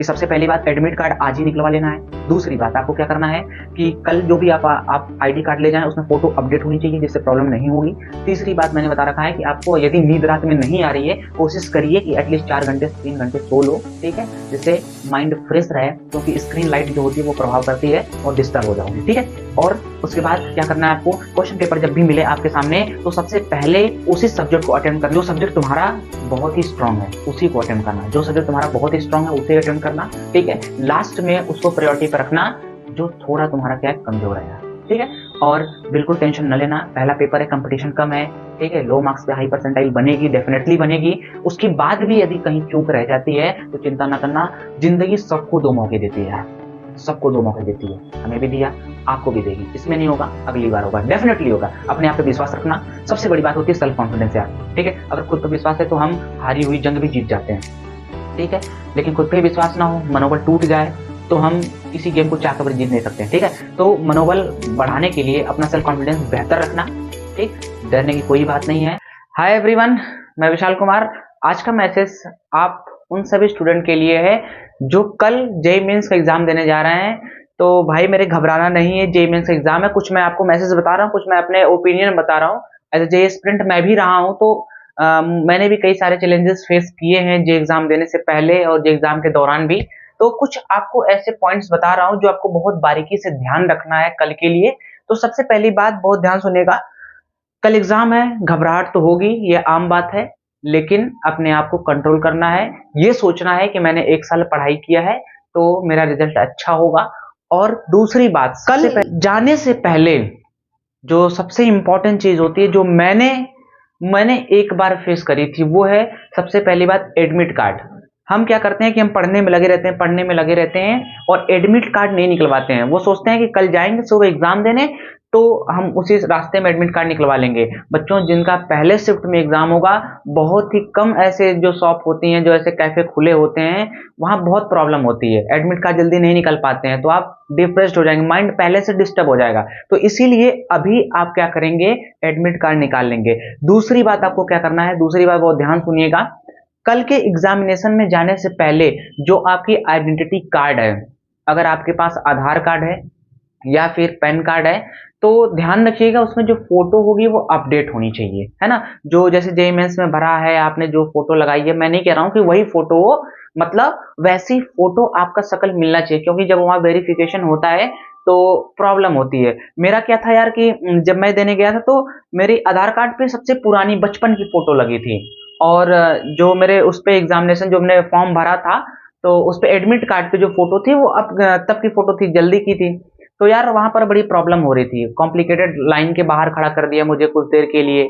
कि सबसे पहली बात एडमिट कार्ड आज ही निकलवा लेना है। दूसरी बात आपको क्या करना है कि कल जो भी आप आईडी कार्ड ले जाएं उसमें फोटो अपडेट होनी चाहिए जिससे प्रॉब्लम नहीं होगी। तीसरी बात मैंने बता रखा है कि आपको यदि नींद रात में नहीं आ रही है कोशिश करिए कि एटलीस्ट 4 घंटे 3 घंटे सो लो, ठीक है, जिससे माइंड फ्रेश रहे, क्योंकि स्क्रीन लाइट जो होती है वो प्रभाव करती है और डिस्टर्ब हो जाओगे, ठीक है। और उसके बाद क्या करना है आपको, क्वेश्चन पेपर जब भी मिले आपके सामने तो सबसे पहले उसी सब्जेक्ट को अटेम्प्ट करना जो सब्जेक्ट तुम्हारा बहुत ही स्ट्रांग है, उसी को अटेम्प्ट करना। जो सब्जेक्ट तुम्हारा बहुत ही स्ट्रांग है उसे अटेम्प्ट करना, ठीक है। लास्ट में उसको प्रायोरिटी पर रखना जो थोड़ा तुम्हारा क्या कमजोर है, ठीक है। और बिल्कुल टेंशन न लेना, पहला पेपर है, कंपटीशन कम है, ठीक है। लो मार्क्स पे हाई परसेंटाइल बनेगी, डेफिनेटली बनेगी। उसके बाद भी यदि कहीं चूक रह जाती है तो चिंता ना करना, जिंदगी सबको 2 मौके देती है, सबको 2 मौके देती है। हमें भी दिया, आपको भी देगी। इसमें नहीं होगा अगली बार होगा, डेफिनेटली होगा। अपने आप पे विश्वास रखना, सबसे बड़ी बात होती है सेल्फ कॉन्फिडेंस यार, ठीक है। अगर खुद पे विश्वास है तो हम हारी हुई जंग भी जीत जाते हैं, ठीक है। लेकिन खुद पे विश्वास ना हो, मनोबल टूट जाए तो हम किसी गेम को चाहकर भी जीत नहीं सकते, ठीक है। तो मनोबल बढ़ाने के लिए अपना सेल्फ कॉन्फिडेंस बेहतर रखना, ठीक, डरने की कोई बात नहीं है। हाय एवरीवन, मैं विशाल कुमार। आज का मैसेज आप उन सभी स्टूडेंट के लिए है जो कल जेईई मेंस का एग्जाम देने जा रहे हैं। तो भाई मेरे घबराना नहीं है, जेईई मेंस का एग्जाम है। कुछ मैं आपको मैसेज बता रहा हूँ, कुछ मैं अपने ओपिनियन बता रहा हूँ। एज ए जेईई एस्पिरेंट मैं भी रहा हूँ, तो मैंने भी कई सारे चैलेंजेस फेस किए हैं जेईई एग्जाम देने से पहले और जेईई एग्जाम के दौरान भी। तो कुछ आपको ऐसे पॉइंट्स बता रहा हूँ जो आपको बहुत बारीकी से ध्यान रखना है कल के लिए। तो सबसे पहली बात, बहुत ध्यान सुनिएगा, कल एग्जाम है, घबराहट तो होगी, ये आम बात है, लेकिन अपने आप को कंट्रोल करना है। ये सोचना है कि मैंने 1 साल पढ़ाई किया है तो मेरा रिजल्ट अच्छा होगा। और दूसरी बात, कल जाने से पहले जो सबसे इंपॉर्टेंट चीज होती है, जो मैंने एक बार फेस करी थी, वो है सबसे पहली बात एडमिट कार्ड। हम क्या करते हैं कि हम पढ़ने में लगे रहते हैं, पढ़ने में लगे रहते हैं और एडमिट कार्ड नहीं निकलवाते हैं। वो सोचते हैं कि कल जाएंगे सुबह एग्जाम देने तो हम उसी रास्ते में एडमिट कार्ड निकलवा लेंगे। बच्चों, जिनका पहले शिफ्ट में एग्जाम होगा, बहुत ही कम ऐसे जो शॉप होती हैं, जो ऐसे कैफे खुले होते हैं, वहां बहुत प्रॉब्लम होती है, एडमिट कार्ड जल्दी नहीं निकल पाते हैं, तो आप डिप्रेस्ड हो जाएंगे, माइंड पहले से डिस्टर्ब हो जाएगा। तो इसीलिए अभी आप क्या करेंगे, एडमिट कार्ड निकाल लेंगे। दूसरी बात आपको क्या करना है, दूसरी बात बहुत ध्यान सुनिएगा, कल के एग्जामिनेशन में जाने से पहले जो आपकी आइडेंटिटी कार्ड है, अगर आपके पास आधार कार्ड है या फिर पैन कार्ड है, तो ध्यान रखिएगा उसमें जो फोटो होगी वो अपडेट होनी चाहिए, है ना। जो जैसे जेईई मेंस में भरा है, आपने जो फोटो लगाई है, मैं नहीं कह रहा हूं कि वही फोटो हो, मतलब वैसी फोटो आपका शक्ल मिलना चाहिए, क्योंकि जब वहां वेरिफिकेशन होता है तो प्रॉब्लम होती है। मेरा क्या था यार कि जब मैं देने गया था तो मेरी आधार कार्ड पे सबसे पुरानी बचपन की फोटो लगी थी, और जो मेरे उस पे एग्जामिनेशन जो मैंने फॉर्म भरा था तो उस पे एडमिट कार्ड पे जो फोटो थी वो अब तब की फोटो थी, जल्दी की थी। तो यार वहां पर बड़ी प्रॉब्लम हो रही थी, कॉम्प्लिकेटेड, लाइन के बाहर खड़ा कर दिया मुझे कुछ देर के लिए,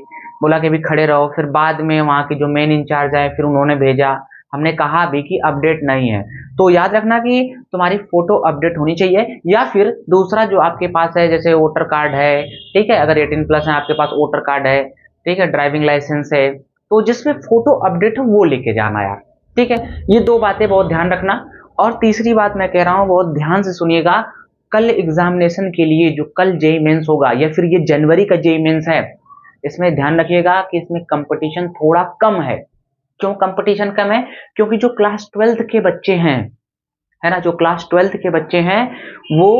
बोला कि भी खड़े रहो। फिर बाद में वहां की जो मेन इंचार्ज है फिर उन्होंने भेजा, हमने कहा भी कि अपडेट नहीं है। तो याद रखना कि तुम्हारी फोटो अपडेट होनी चाहिए, या फिर दूसरा जो आपके पास है, जैसे वोटर कार्ड है, ठीक है, अगर 18+ है आपके पास, वोटर कार्ड है, ठीक है, ड्राइविंग लाइसेंस है, तो जिसमें फोटो अपडेट हो वो लेके जाना यार, ठीक है। ये 2 बातें बहुत ध्यान रखना। और तीसरी बात मैं कह रहा हूं, बहुत ध्यान से सुनिएगा, कल एग्जामिनेशन के लिए जो कल जेईई मेंस होगा या फिर ये जनवरी का जेईई मेंस है, इसमें ध्यान रखिएगा कि इसमें कंपटीशन थोड़ा कम है। क्यों कंपटीशन कम है? क्योंकि जो क्लास 12th के बच्चे हैं, है ना, जो क्लास 12th के बच्चे हैं वो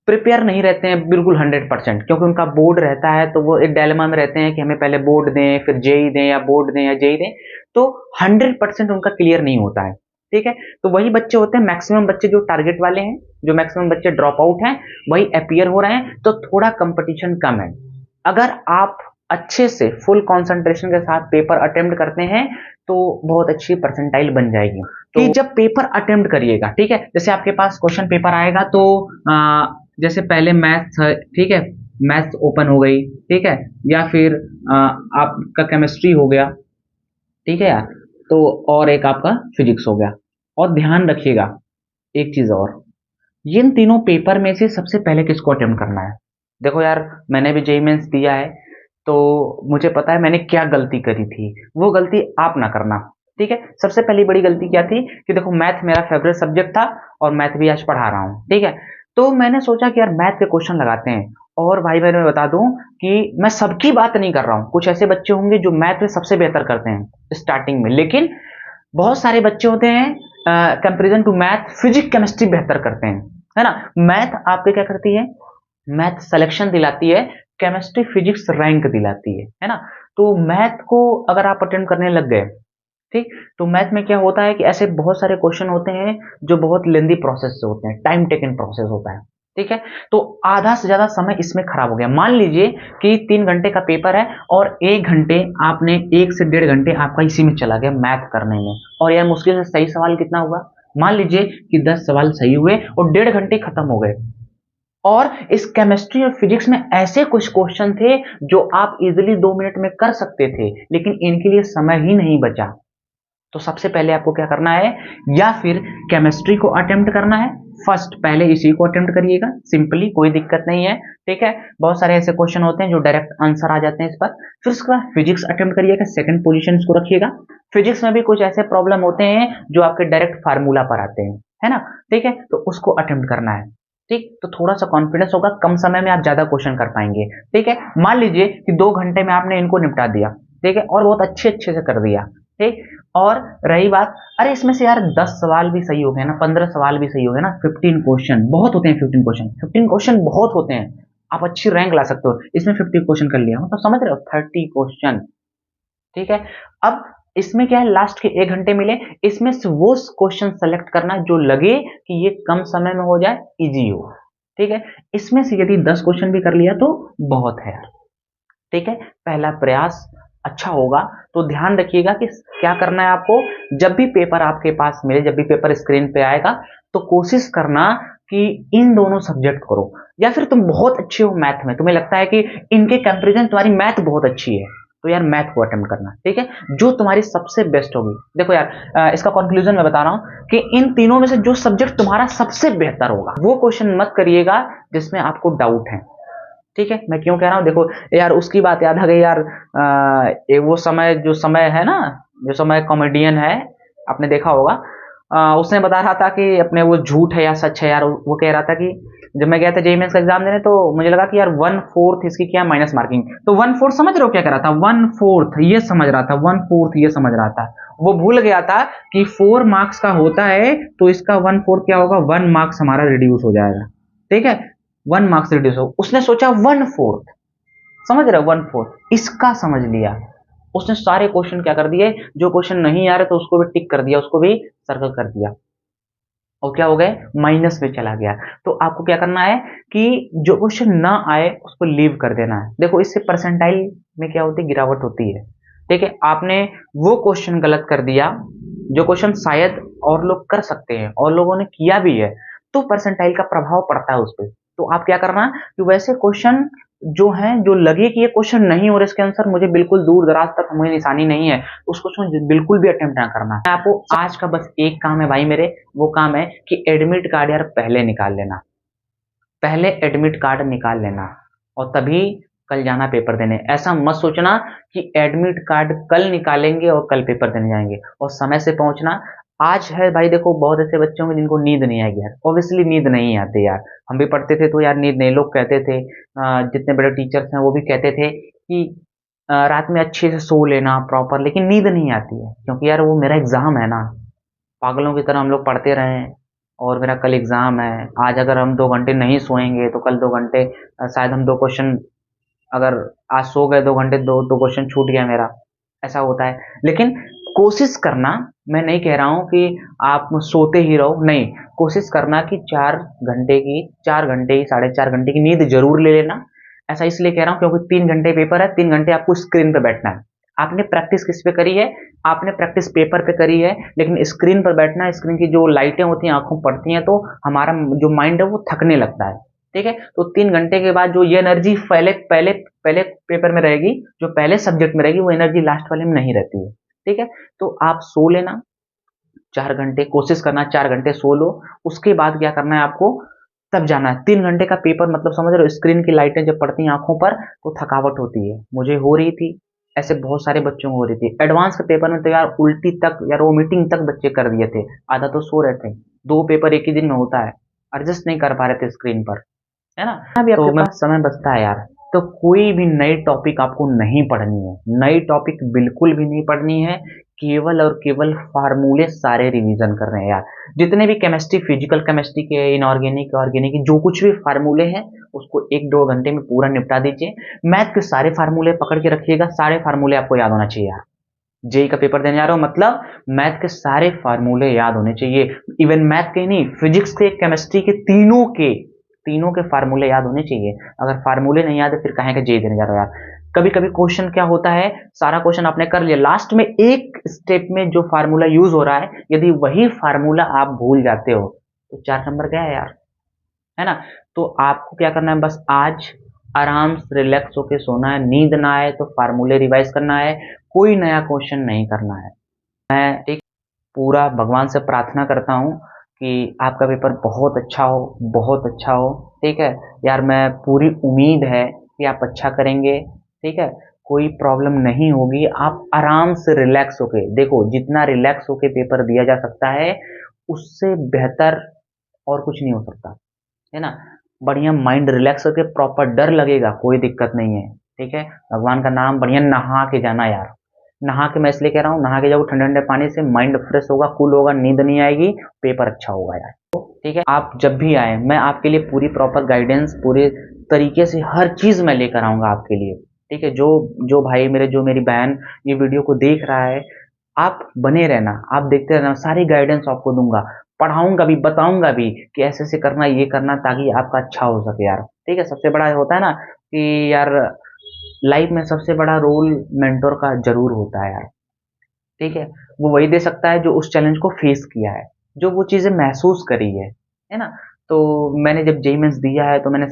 प्रिपेयर नहीं रहते हैं बिल्कुल 100%, क्योंकि उनका बोर्ड रहता है, तो वो एक डायलेमा में रहते हैं कि हमें पहले बोर्ड दें फिर जेईई दें, या बोर्ड दें या जेईई दें, तो 100% उनका क्लियर नहीं होता है, ठीक है। तो वही बच्चे होते हैं, मैक्सिमम बच्चे जो टारगेट वाले हैं, जो मैक्सिमम बच्चे ड्रॉप आउट हैं, वही अपीयर हो रहे हैं, तो थोड़ा कंपटीशन कम है। अगर आप अच्छे से फुल कंसंट्रेशन के साथ पेपर अटेम्प्ट करते हैं तो बहुत अच्छी परसेंटाइल बन जाएगी। तो कि जब पेपर अटेम्प्ट करिएगा, ठीक है, जैसे आपके पास क्वेश्चन पेपर आएगा तो जैसे पहले मैथ्स है, ठीक है, मैथ्स ओपन हो गई, ठीक है, या फिर आपका केमिस्ट्री हो गया, ठीक है यार, तो और एक आपका फिजिक्स हो गया। और ध्यान रखिएगा एक चीज और, इन तीनों पेपर में से सबसे पहले किसको अटेम्प्ट करना है। देखो यार, मैंने भी जेईई मेंस दिया है तो मुझे पता है मैंने क्या गलती करी थी, वो गलती आप ना करना, ठीक है। सबसे पहली बड़ी गलती क्या थी कि देखो, मैथ मेरा फेवरेट सब्जेक्ट था और मैथ भी आज पढ़ा रहा हूँ, ठीक है। तो मैंने सोचा कि यार मैथ के क्वेश्चन लगाते हैं, और भाई बहन मैं बता दूं कि मैं सबकी बात नहीं कर रहा हूँ, कुछ ऐसे बच्चे होंगे जो मैथ में सबसे बेहतर करते हैं स्टार्टिंग में, लेकिन बहुत सारे बच्चे होते हैं comparison to math physics chemistry बेहतर करते हैं, है ना। मैथ आपके क्या करती है, मैथ सिलेक्शन दिलाती है, केमिस्ट्री फिजिक्स रैंक दिलाती है ना। तो मैथ को अगर आप अटेम्प्ट करने लग गए, ठीक, तो मैथ में क्या होता है कि ऐसे बहुत सारे क्वेश्चन होते हैं जो बहुत लेंदी प्रोसेस से होते हैं, टाइम टेकन प्रोसेस होता है, ठीक है। तो आधा से ज्यादा समय इसमें खराब हो गया। मान लीजिए कि 3 घंटे का पेपर है और 1 घंटे आपने 1 से 1.5 घंटे आपका इसी में चला गया मैथ करने में, और यार मुश्किल से सही सवाल कितना हुआ, मान लीजिए कि 10 सवाल सही हुए और 1.5 घंटे खत्म हो गए। और इस केमिस्ट्री और फिजिक्स में ऐसे कुछ क्वेश्चन थे जो आप इजीली 2 मिनट में कर सकते थे, लेकिन इनके लिए समय ही नहीं बचा। तो सबसे पहले आपको क्या करना है, या फिर केमिस्ट्री को अटेम्प्ट करना है, फर्स्ट पहले इसी को अटेम्प्ट करिएगा, सिंपली, कोई दिक्कत नहीं है, ठीक है। बहुत सारे ऐसे क्वेश्चन होते हैं जो डायरेक्ट आंसर आ जाते हैं इस पर। फिर उसके बाद फिजिक्स अटेम्प्ट करिएगा, सेकंड पोजीशन इसको रखिएगा। फिजिक्स में भी कुछ ऐसे प्रॉब्लम होते हैं जो आपके डायरेक्ट फार्मूला पर आते हैं, है ना, ठीक है, तो उसको अटेम्प्ट करना है, ठीक। तो थोड़ा सा कॉन्फिडेंस होगा, कम समय में आप ज्यादा क्वेश्चन कर पाएंगे, ठीक है। मान लीजिए कि 2 घंटे में आपने इनको निपटा दिया, ठीक है, और बहुत अच्छे अच्छे से कर दिया, ठीक। और रही बात, अरे इसमें से यार 10 सवाल भी सही हो गए ना, 15 सवाल भी सही हो गए ना, 15 क्वेश्चन बहुत होते हैं, 15 क्वेश्चन बहुत होते हैं, आप अच्छी रैंक ला सकते हो इसमें। 50 क्वेश्चन कर लिया, मतलब समझ रहे हो, 30 क्वेश्चन, ठीक है। अब इसमें क्या है, लास्ट के 1 घंटे मिले, इसमें से वो क्वेश्चन सेलेक्ट करना जो लगे कि ये कम समय में हो जाए, इजी हो, ठीक है। इसमें से यदि 10 क्वेश्चन भी कर लिया तो बहुत है यार, ठीक है। पहला प्रयास अच्छा होगा। तो ध्यान रखिएगा कि क्या करना है आपको, जब भी पेपर आपके पास मिले, जब भी पेपर स्क्रीन पे आएगा, तो कोशिश करना कि इन दोनों सब्जेक्ट करो। या फिर तुम बहुत अच्छे हो मैथ में, तुम्हें लगता है कि इनके कंपैरिजन तुम्हारी मैथ बहुत अच्छी है, तो यार मैथ को अटेम्प्ट करना, ठीक है, जो तुम्हारी सबसे बेस्ट होगी। देखो यार, इसका कंक्लूजन मैं बता रहा हूं कि इन तीनों में से जो सब्जेक्ट तुम्हारा सबसे बेहतर होगा वो क्वेश्चन मत करिएगा जिसमें आपको डाउट है, ठीक है। मैं क्यों कह रहा हूँ, देखो यार, उसकी बात याद आ गई यार, वो समय, जो समय है ना, जो समय कॉमेडियन है, आपने देखा होगा, उसने बता रहा था कि अपने वो झूठ है या सच है यार। वो कह रहा था कि जब मैं गया था जेईई मेंस का एग्जाम देने, तो मुझे लगा कि यार 1/4 इसकी क्या माइनस मार्किंग, तो 1/4 समझ रहे हो क्या कर रहा था, 1/4 ये समझ रहा था, 1/4 ये समझ रहा था। वो भूल गया था कि 4 मार्क्स का होता है, तो इसका 1/4 क्या होगा, 1 मार्क्स हमारा रिड्यूस हो जाएगा, ठीक है, 1 मार्क्स रिड्यूस हो। उसने सोचा 1/4, समझ रहे, 1/4 इसका समझ लिया। उसने सारे क्वेश्चन क्या कर दिए, जो क्वेश्चन नहीं आ रहे तो उसको भी टिक कर दिया, उसको भी सर्कल कर दिया, और क्या हो गए, माइनस में चला गया। तो आपको क्या करना है कि जो क्वेश्चन ना आए उसको लीव कर देना है। देखो इससे परसेंटाइल में क्या होती है, गिरावट होती है, ठीक है। आपने वो क्वेश्चन गलत कर दिया जो क्वेश्चन शायद और लोग कर सकते हैं और लोगों ने किया भी है, तो परसेंटाइल का प्रभाव पड़ता है उस पर। तो आप क्या करना कि वैसे क्वेश्चन जो हैं, जो लगे कि ये क्वेश्चन नहीं हो रहा, इसके आंसर मुझे बिल्कुल दूर दराज तक मुझे निशानी नहीं है, उस क्वेश्चन बिल्कुल भी अटेम्प्ट ना करना। आपको आज का बस एक काम है भाई मेरे, वो काम है कि एडमिट कार्ड यार पहले निकाल लेना, पहले एडमिट कार्ड निकाल लेना, और तभी कल जाना पेपर देने। ऐसा मत सोचना कि एडमिट कार्ड कल निकालेंगे और कल पेपर देने जाएंगे, और समय से पहुंचना। आज है भाई, देखो बहुत ऐसे बच्चे होंगे जिनको नींद नहीं आएगी यार, ऑब्वियसली नींद नहीं आती यार, हम भी पढ़ते थे तो यार नींद नहीं, लोग कहते थे, जितने बड़े टीचर्स हैं वो भी कहते थे कि रात में अच्छे से सो लेना प्रॉपर, लेकिन नींद नहीं आती है, क्योंकि यार वो मेरा एग्जाम है ना, पागलों की तरह हम लोग पढ़ते रहे हैं, और मेरा कल एग्जाम है। आज अगर हम 2 घंटे नहीं सोएंगे तो कल 2 घंटे, शायद हम 2 क्वेश्चन, अगर आज सो गए 2 घंटे, दो दो क्वेश्चन छूट गया मेरा, ऐसा होता है। लेकिन कोशिश करना, मैं नहीं कह रहा हूं कि आप सोते ही रहो, नहीं, कोशिश करना कि 4 घंटे की, 4 घंटे, 4.5 घंटे की नींद जरूर ले लेना। ऐसा इसलिए कह रहा हूं क्योंकि 3 घंटे पेपर है, 3 घंटे आपको स्क्रीन पे बैठना है। आपने प्रैक्टिस किस पे करी है, आपने प्रैक्टिस पेपर पे करी है, लेकिन स्क्रीन पर बैठना, स्क्रीन की जो लाइटें होती हैं आंखों पड़ती हैं, तो हमारा जो माइंड है वो थकने लगता है, ठीक है। तो 3 घंटे के बाद जो ये एनर्जी पहले पहले पहले पेपर में रहेगी, जो पहले सब्जेक्ट में रहेगी, वो एनर्जी लास्ट वाले में नहीं रहती है, ठीक है। तो आप सो लेना 4 घंटे, कोशिश करना 4 घंटे सो लो। उसके बाद क्या करना है आपको, तब जाना है 3 घंटे का पेपर, मतलब समझ रहे हो, स्क्रीन की लाइटें जब पड़ती हैं आंखों पर तो थकावट होती है, मुझे हो रही थी, ऐसे बहुत सारे बच्चों को हो रही थी। एडवांस के पेपर में तो यार उल्टी तक, यार वोमिटिंग तक बच्चे कर दिए थे, आधा तो सो रहे थे। 2 पेपर एक ही दिन में होता है, एडजस्ट नहीं कर पा रहे थे स्क्रीन पर, है ना। अभी तो आपके पास समय बचता है यार, तो कोई भी नई टॉपिक आपको नहीं पढ़नी है, नई टॉपिक बिल्कुल भी नहीं पढ़नी है। केवल और केवल फार्मूले सारे रिवीजन कर रहे हैं यार। जितने भी केमिस्ट्री, फिजिकल केमिस्ट्री के, इनऑर्गेनिक, ऑर्गेनिक के जो कुछ भी फार्मूले हैं उसको 1-2 घंटे में पूरा निपटा दीजिए। मैथ के सारे फार्मूले पकड़ के रखिएगा, सारे फार्मूले आपको याद होना चाहिए यार। जेई का पेपर देने जा रहे हो मतलब मैथ के सारे फार्मूले याद होने चाहिए। इवन मैथ के नहीं, फिजिक्स के, केमिस्ट्री के, तीनों के फार्मूले याद होने चाहिए। अगर फार्मूले नहीं याद है फिर कहें कि जेई देने जा रहे हो यार। कभी कभी क्वेश्चन क्या होता है, सारा क्वेश्चन आपने कर लिया, लास्ट में एक स्टेप में जो फार्मूला यूज हो रहा है यदि वही फार्मूला आप भूल जाते हो तो 4 नंबर गया है यार, है ना। तो आपको क्या करना है, बस आज आराम से रिलैक्स होके सोना है, नींद ना आए तो फार्मूले रिवाइज करना है, कोई नया क्वेश्चन नहीं करना है। मैं एक पूरा भगवान से प्रार्थना करता हूँ कि आपका पेपर बहुत अच्छा हो, बहुत अच्छा हो। ठीक है यार, मैं पूरी उम्मीद है कि आप अच्छा करेंगे। ठीक है, कोई प्रॉब्लम नहीं होगी। आप आराम से रिलैक्स होके देखो, जितना रिलैक्स होके पेपर दिया जा सकता है उससे बेहतर और कुछ नहीं हो सकता, है ना। बढ़िया माइंड रिलैक्स करके प्रॉपर डर लगेगा, कोई दिक्कत नहीं है। ठीक है, भगवान का नाम बढ़िया नहा के जाना यार। नहा के मैं इसलिए कह रहा हूँ, नहा के जाओ ठंडे ठंडे पानी से, माइंड फ्रेश होगा, कूल होगा, नींद नहीं आएगी, पेपर अच्छा होगा यार। ठीक है, आप जब भी आए मैं आपके लिए पूरी प्रॉपर गाइडेंस, पूरे तरीके से हर चीज मैं लेकर आऊंगा आपके लिए। ठीक है, जो जो भाई मेरे, जो मेरी बहन ये वीडियो को देख रहा है, आप बने रहना, आप देखते रहना, सारी गाइडेंस आपको दूंगा, पढ़ाऊंगा भी, बताऊंगा भी कि ऐसे ऐसे करना, ये करना, ताकि आपका अच्छा हो सके यार। ठीक है, सबसे बड़ा होता है ना कि यार लाइफ में सबसे बड़ा रोल मेंटोर का जरूर होता है यार। ठीक है, वो वही दे सकता है जो उस चैलेंज को फेस किया है, जो वो चीजें महसूस करी है ना। तो मैंने जब जेई मेंस दिया है तो मैंने